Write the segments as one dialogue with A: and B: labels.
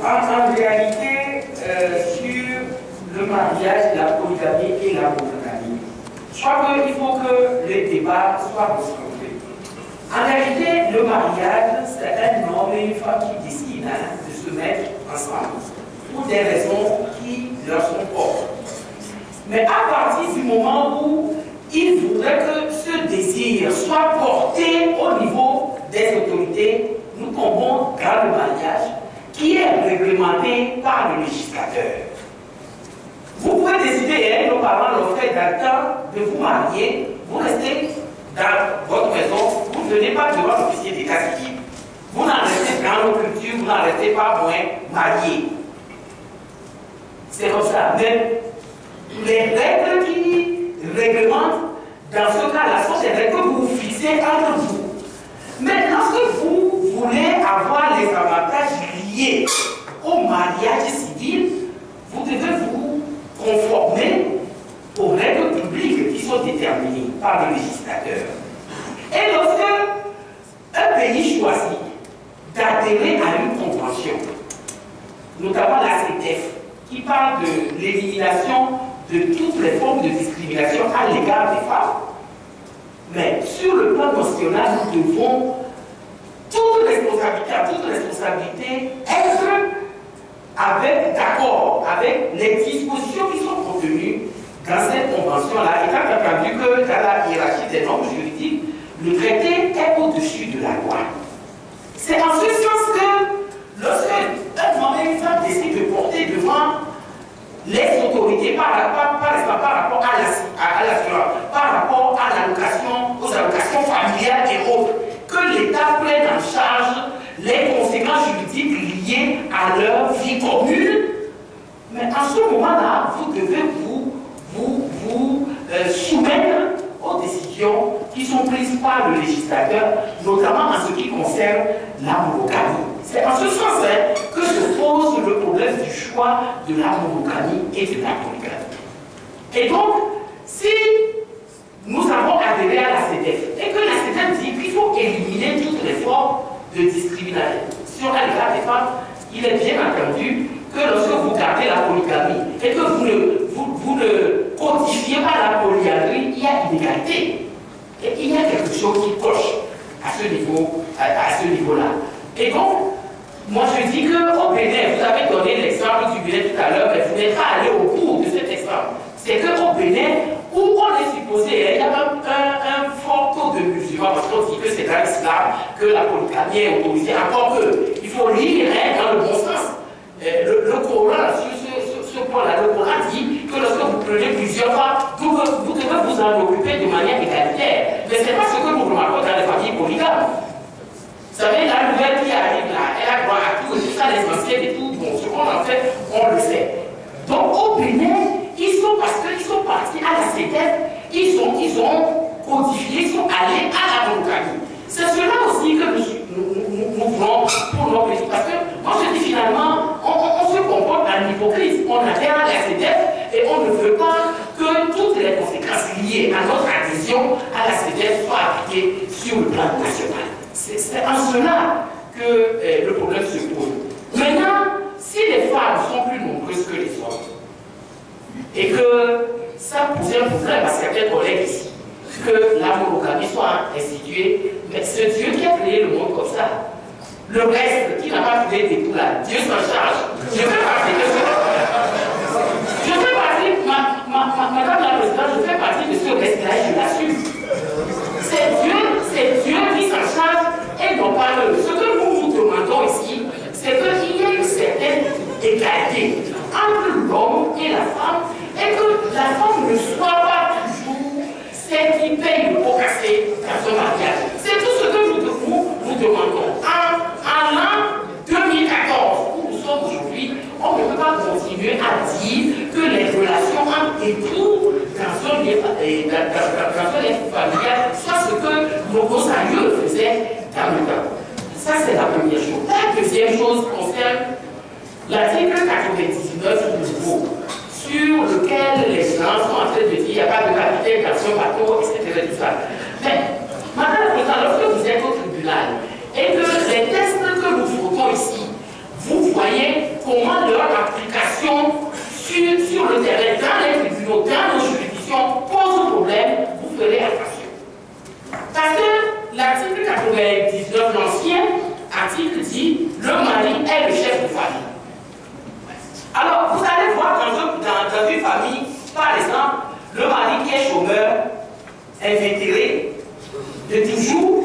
A: En réalité, sur le mariage, la polygamie et la monogamie, je crois qu'il faut que les débats soient recentrés. En réalité, le mariage, c'est un homme et une femme qui décident de se mettre ensemble pour des raisons qui leur sont propres. Mais à partir du moment où il voudrait que ce désir soit porté au niveau des autorités, nous tombons dans le mariage qui est réglementé par le législateur. Vous pouvez décider, nos parents l'ont fait dans le temps, de vous marier, vous restez dans votre maison, vous ne venez pas devant l'officier d'état civil. Vous n'en restez dans nos cultures, vous n'en restez pas moins mariés. C'est comme ça. Mais les règles qui réglementent, dans ce cas-là, sont des règles que vous fixez entre vous. Mais lorsque vous voulez avoir les avantages liés au mariage civil, vous devez vous conformer aux règles publiques qui sont déterminées par le législateur. Et lorsque un pays choisit d'adhérer à une convention, notamment la CEDEF, qui parle de l'élimination de toutes les formes de discrimination à l'égard des femmes, mais sur le plan national, nous devons toute responsabilité être d'accord avec les dispositions qui sont contenues dans cette convention-là, étant entendu que dans la hiérarchie des normes juridiques, le traité est au-dessus de la loi. C'est en ce sens que lorsque un homme et une femme décident de porter devant les autorités par rapport à l'allocation, aux allocations familiales et autres, que l'État prenne en charge les conséquences juridiques liées à leur vie commune. Mais en ce moment-là, vous devez vous soumettre aux décisions qui sont prises par le législateur, notamment en ce qui concerne la monogamie. C'est en ce sens que se pose le problème du choix de la monogamie et de la polygamie. Et donc, si nous avons adhéré à la CEDEF et que la CEDEF dit qu'il faut éliminer toutes les formes de discrimination à l'égard des femmes, il est bien entendu que lorsque vous gardez la polygamie et que vous ne codifiez pas la polyandrie, il y a inégalité. Et il y a quelque chose qui coche à ce niveau-là. Et donc, moi je dis qu'au Bénin, vous avez donné l'exemple du Bénin tout à l'heure, mais vous n'êtes pas allé au bout de cet exemple. C'est qu'au Bénin, où on est supposé, il y a un fort taux de musulmans, parce qu'on dit que c'est dans l'islam que la polygamie est autorisée, encore qu'il faut lire dans le bon sens. Le Coran, sur ce point-là, le Coran dit que lorsque vous prenez plusieurs femmes, vous devez vous en occuper de manière égalitaire. Mais ce n'est pas ce que nous remarquons dans les familles polygames. Vous savez, la nouvelle qui arrive là, elle a droit à tout, et tout ça, les anciennes et tout, bon, ce qu'on en fait, on le sait. Donc au Bénin, parce qu'ils sont partis à la CEDEF, ils ont codifié, ils sont allés à la monogamie. C'est cela aussi que nous voulons pour nos pays. Parce que moi je dis finalement, on se comporte en hypocrite. On adhère à la CEDEF et on ne veut pas que toutes les conséquences liées à notre adhésion à la CEDEF soient appliquées sur le plan national. C'est en cela que le problème se pose. Maintenant, si les femmes sont plus nombreuses que les hommes, et que ça posait un problème à certains collègues ici, que la monogamie soit instituée, mais c'est Dieu qui a créé le monde comme ça. Le reste, qui n'a pas créé des poules là, Dieu s'en charge. Je fais partie de ce. Je fais partie, madame la présidente, je fais partie de ce reste-là, je l'assume. C'est Dieu qui s'en charge et non pas eux. Ce que nous vous demandons ici, c'est qu'il y ait une certaine égalité entre l'homme et la femme, et que la femme ne soit pas toujours celle qui paye le pot cassé dans son mariage. C'est tout ce que nous demandons. En l'an 2014, où nous sommes aujourd'hui, on ne peut pas continuer à dire que les relations entre époux dans un lien familial soient ce que nos aïeux faisaient dans le temps. Ça, c'est la première chose. La deuxième chose concerne l'article 99 du nouveau, sur lequel les gens sont en train de dire qu'il n'y a pas de capitaine dans son bateau, etc. Mais, madame la présidente, lorsque vous êtes au tribunal et que les tests que nous votons ici, vous voyez comment leur application sur le terrain, dans les tribunaux, dans nos juridictions, pose problème, vous ferez attention. Parce que l'article 99, l'ancien article dit le mari est le chef de famille. Alors, vous allez voir dans une famille, par exemple, le mari qui est chômeur, invétéré, de toujours,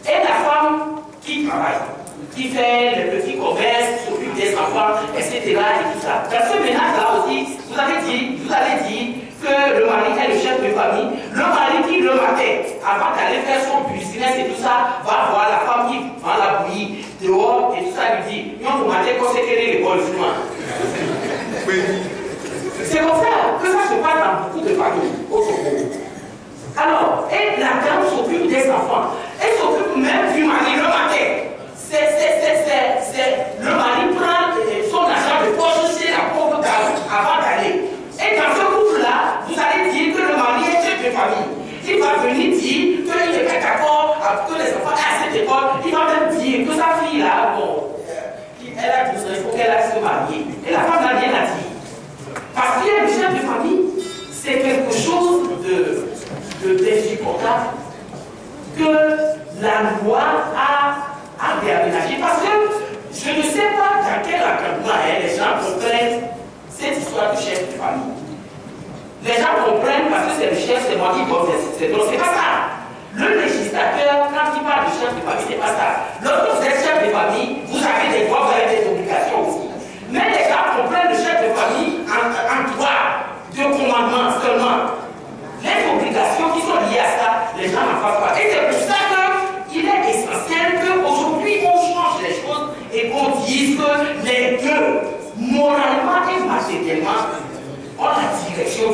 A: et la femme qui travaille, qui fait les petits commerces, qui s'occupe des enfants, etc. et tout ça. Dans ce ménage-là aussi, vous allez dire que le mari est le chef de famille. Le mari qui, le matin, avant d'aller faire son business et tout ça, va voir la femme qui vend la bouillie dehors et tout ça, lui dit, non, vous m'avez conseillé l'école, c'est comme ça que ça se passe dans beaucoup de familles au Togo. Alors, et la dame s'occupe des enfants. Elle s'occupe même du mari le matin. Le mari prend son argent de poche chez la pauvre dame avant d'aller. Et dans ce couple-là, vous allez dire que le mari est chef de famille. Il va venir dire qu'il n'est pas d'accord que les enfants aient à cette école. Il va même dire que sa fille-là, bon, elle a 12 ans, il faut qu'elle aille se marier. Et la femme n'a rien à dire. Parce qu'il y a le chef de famille, c'est quelque chose d'insupportable que la loi a réaménagé. Parce que je ne sais pas dans quel encadrement les gens comprennent cette histoire de chef de famille. Les gens comprennent parce que c'est le chef, c'est moi qui donne, c'est pas ça. Le législateur, quand il parle de chef de famille, c'est pas ça. Lorsque vous êtes chef de famille, vous avez des droits, vous avez des obligations aussi. Mais les gens comprennent le chef de famille en droit de commandement seulement. Les obligations qui sont liées à ça, les gens n'en fassent pas. Et c'est pour ça qu'il est essentiel qu'aujourd'hui on change les choses et qu'on dise que les deux, moralement et matériellement, ont la direction